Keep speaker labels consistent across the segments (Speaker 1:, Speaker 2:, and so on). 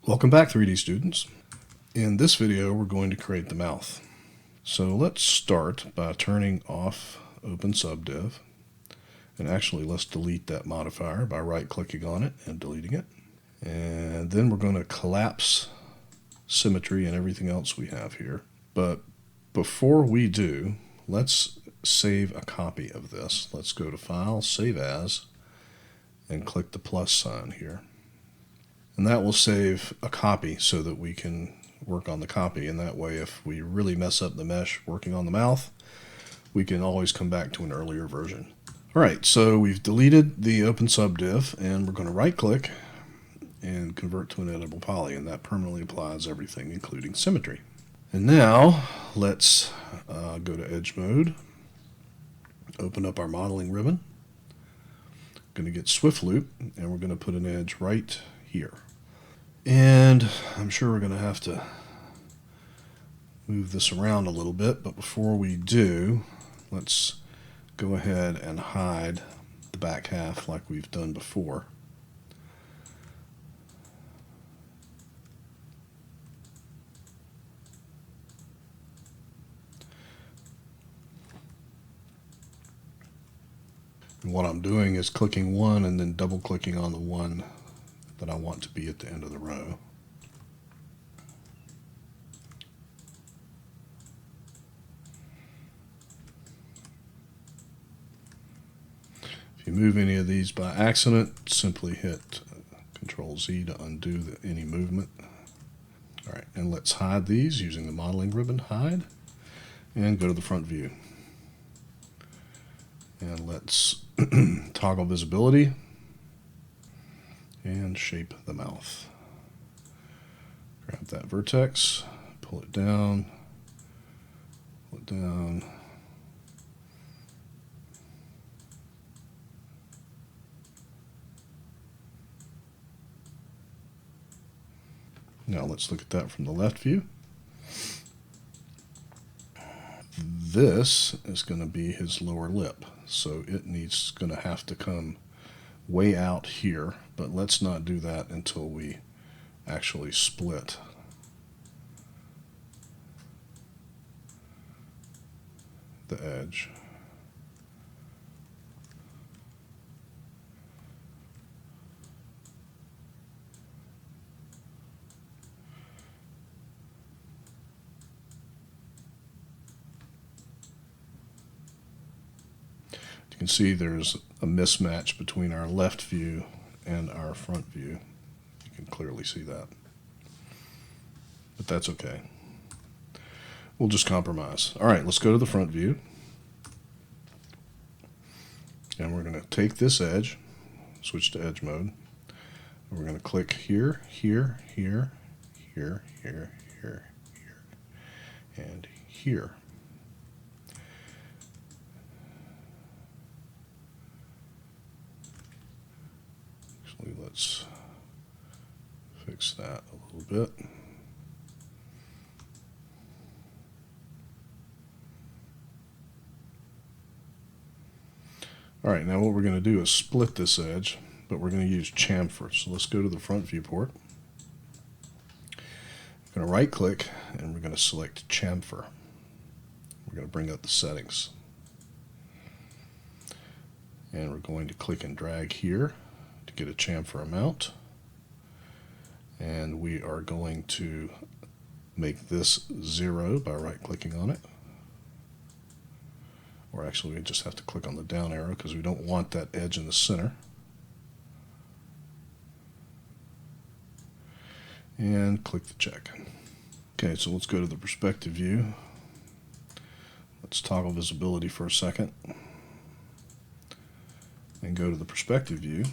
Speaker 1: Welcome back, 3D students. In this video, we're going to create the mouth. So let's start by turning off Open Subdiv. And actually, let's delete that modifier by right-clicking on it and deleting it. And then we're going to collapse symmetry and everything else we have here. But before we do, let's save a copy of this. Let's go to File, Save As, and click the plus sign here. And that will save a copy so that we can work on the copy. And that way, if we really mess up the mesh working on the mouth, we can always come back to an earlier version. All right, so we've deleted the Open Subdiv, and we're going to right-click and convert to an editable poly, and that permanently applies everything, including symmetry. And now, let's go to Edge Mode, open up our modeling ribbon, going to get Swift Loop, and we're going to put an edge right here. And I'm sure we're going to have to move this around a little bit, but before we do, let's go ahead and hide the back half like we've done before. And what I'm doing is clicking one and then double clicking on the one that I want to be at the end of the row. If you move any of these by accident, simply hit Control Z to undo any movement. All right, and let's hide these using the modeling ribbon, hide, and go to the front view. And let's toggle visibility and shape the mouth. Grab that vertex, pull it down, pull it down. Now let's look at that from the left view. This is going to be his lower lip, so it's going to have to come way out here, but let's not do that until we actually split the edge. You can see there's a mismatch between our left view and our front view. You can clearly see that. But that's okay. We'll just compromise. All right, let's go to the front view. And we're going to take this edge, switch to edge mode. And we're going to click here, here, here, here, here, here, here, and here. Let's fix that a little bit. All right, now what we're going to do is split this edge, but we're going to use chamfer. So let's go to the front viewport. We're going to right click and we're going to select chamfer. We're going to bring up the settings. And we're going to click and drag here to get a chamfer amount, and we are going to make this 0 by right clicking on it, or actually we just have to click on the down arrow because we don't want that edge in the center, and click the check. Okay, so let's go to the perspective view. Let's toggle visibility for a second and go to the perspective view.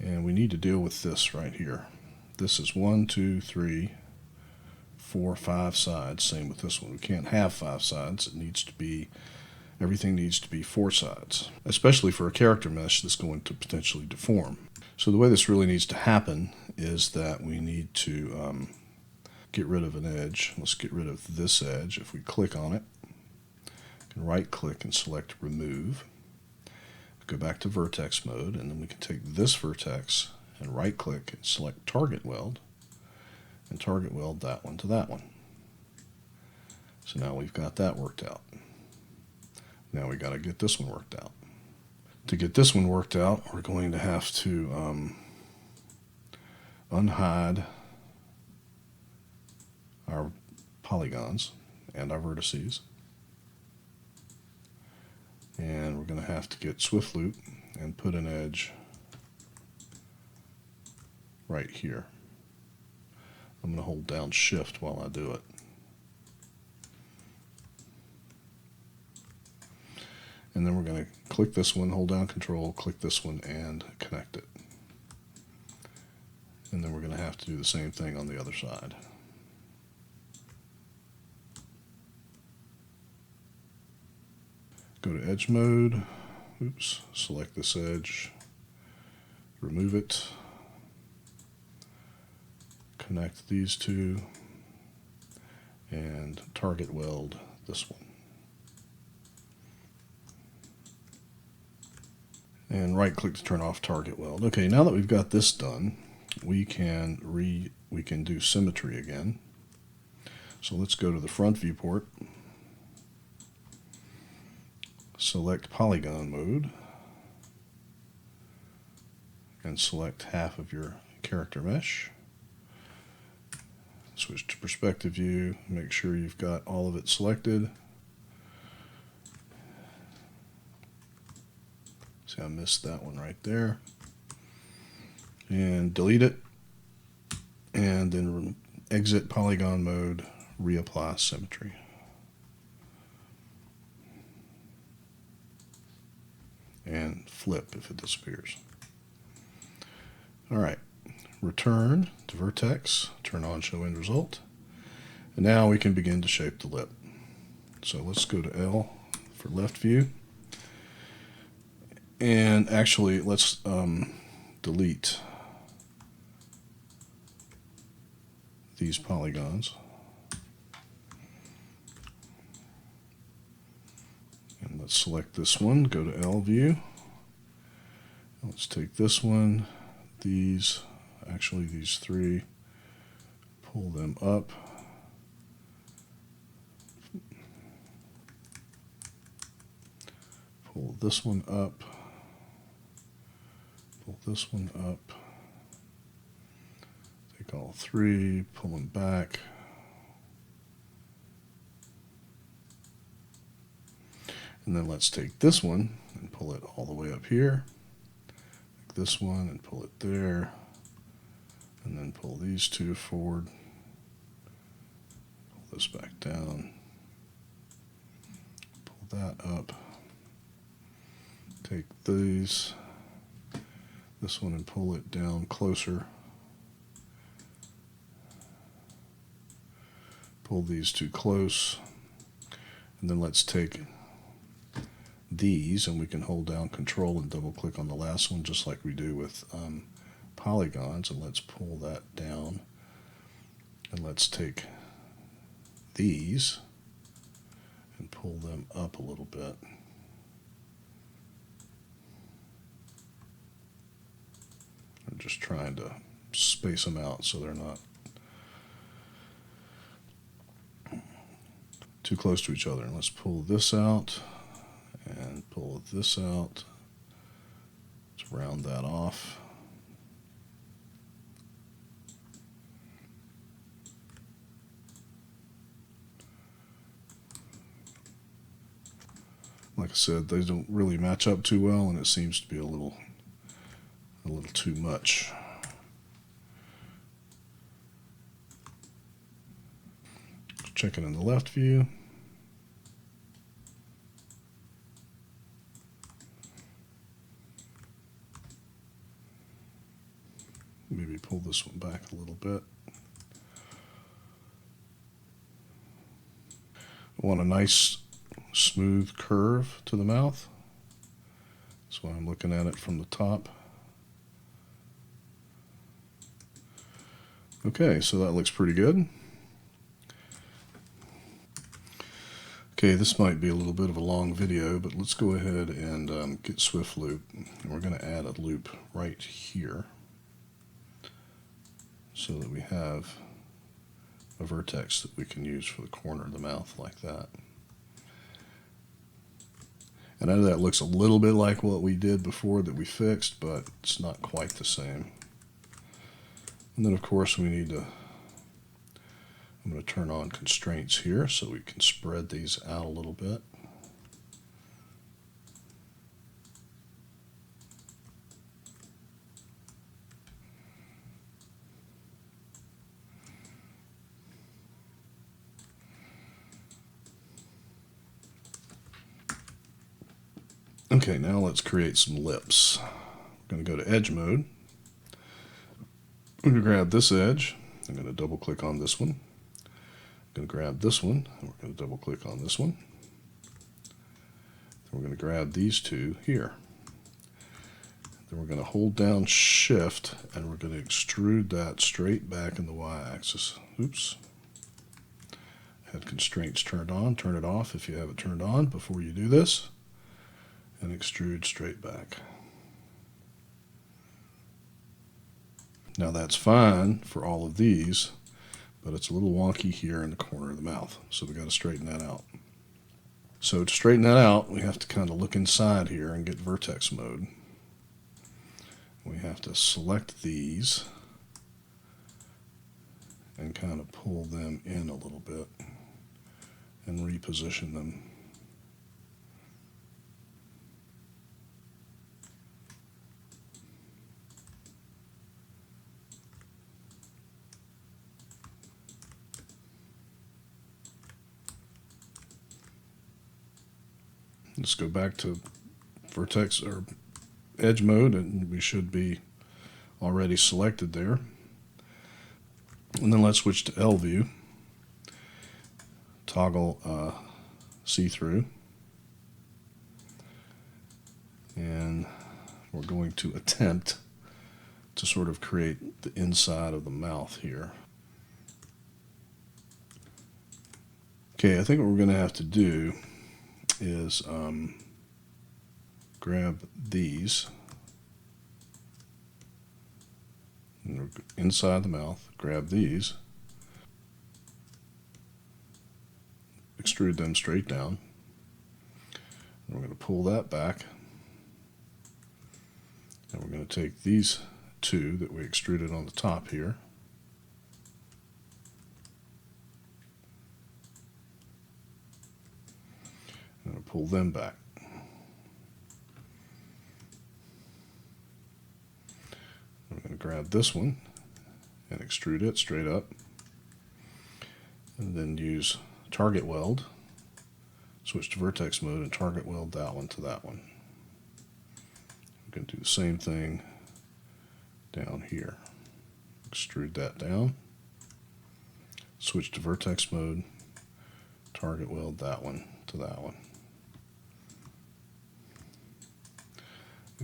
Speaker 1: And we need to deal with this right here. This is 1, 2, 3, 4, 5 sides. Same with this one. We can't have 5 sides. It needs to be, everything needs to be 4 sides, especially for a character mesh that's going to potentially deform. So the way this really needs to happen is that we need to get rid of an edge. Let's get rid of this edge. If we click on it, we can right click and select remove. Go back to vertex mode, and then we can take this vertex and right click and select target weld and target weld that one to that one. So now we've got that worked out. Now we got to get this one worked out. To get this one worked out, we're going to have to unhide our polygons and our vertices. And we're going to have to get Swift Loop and put an edge right here. I'm going to hold down Shift while I do it. And then we're going to click this one, hold down Control, click this one, and connect it. And then we're going to have to do the same thing on the other side. Go to Edge Mode. Oops, select this edge, remove it, connect these two, and target weld this one. And right click to turn off target weld. Okay, now that we've got this done, we can do symmetry again. So let's go to the front viewport, select polygon mode, and select half of your character mesh. Switch to perspective view, make sure you've got all of it selected. See, I missed that one right there. And delete it, and then exit polygon mode, reapply symmetry. And flip if it disappears. Alright, return to vertex, turn on show end result, and now we can begin to shape the lip. So let's go to L for left view, and actually let's delete these polygons. And let's select this one, go to L view. Let's take this one, these three, pull them up. Pull this one up. Pull this one up. Take all three, pull them back. And then let's take this one and pull it all the way up here. Take this one and pull it there. And then pull these two forward. Pull this back down. Pull that up. Take this one and pull it down closer. Pull these two close. And then let's take these, and we can hold down Control and double click on the last one just like we do with polygons, and let's pull that down, and let's take these and pull them up a little bit. I'm just trying to space them out so they're not too close to each other. And let's pull this out and pull this out. Let's round that off. Like I said, they don't really match up too well, and it seems to be a little too much. Check it in the left view. Maybe pull this one back a little bit. I want a nice smooth curve to the mouth. That's why I'm looking at it from the top. Okay, so that looks pretty good. Okay, this might be a little bit of a long video, but let's go ahead and get Swift Loop. And we're going to add a loop right here. so that we have a vertex that we can use for the corner of the mouth like that. And I know that looks a little bit like what we did before that we fixed, but it's not quite the same. And then of course we need to, I'm going to turn on constraints here so we can spread these out a little bit. Okay, now let's create some lips. I'm going to go to edge mode. I'm going to grab this edge. I'm going to double click on this one. I'm going to grab this one, and we're going to double click on this one. Then we're going to grab these two here. Then we're going to hold down Shift, and we're going to extrude that straight back in the Y-axis. Oops. Had constraints turned on. Turn it off if you have it turned on before you do this. And extrude straight back. Now that's fine for all of these, but it's a little wonky here in the corner of the mouth, so we got to straighten that out. So to straighten that out, we have to kind of look inside here and get vertex mode. We have to select these and kind of pull them in a little bit and reposition them. Let's go back to vertex or edge mode, and we should be already selected there. And then let's switch to L view, toggle see-through, and we're going to attempt to sort of create the inside of the mouth here. Okay, I think what we're going to have to do is grab these inside the mouth, grab these, extrude them straight down, and we're going to pull that back, and we're going to take these two that we extruded on the top here, and pull them back. I'm going to grab this one and extrude it straight up, and then use target weld, switch to vertex mode, and target weld that one to that one. I'm going to do the same thing down here. Extrude that down, switch to vertex mode, target weld that one to that one.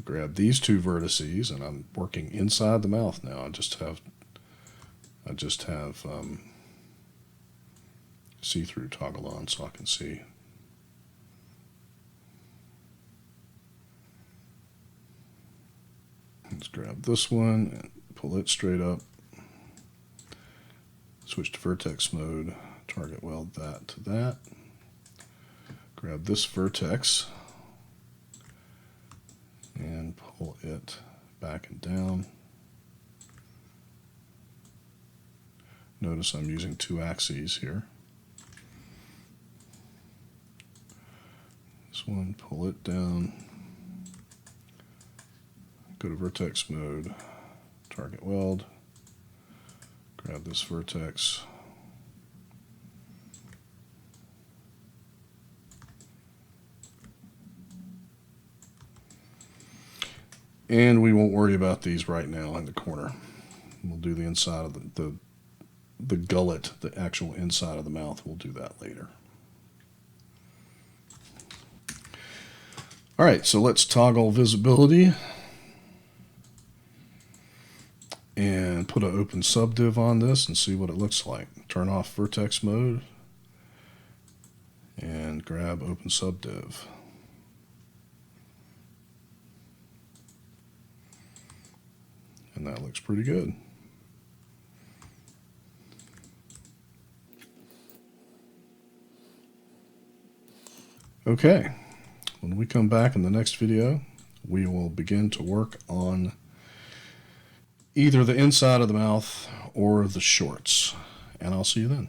Speaker 1: Grab these two vertices, and I'm working inside the mouth now. I just have see-through toggle on so I can see. Let's grab this one and pull it straight up. Switch to vertex mode, target weld that to that. Grab this vertex and pull it back and down. Notice I'm using two axes here. This one, pull it down, go to vertex mode, target weld, grab this vertex, and we won't worry about these right now in the corner. We'll do the inside of the gullet, the actual inside of the mouth. We'll do that later. All right, so let's toggle visibility and put an open subdiv on this and see what it looks like. Turn off vertex mode and grab open subdiv. And that looks pretty good. Okay, when we come back in the next video, we will begin to work on either the inside of the mouth or the shorts, and I'll see you then.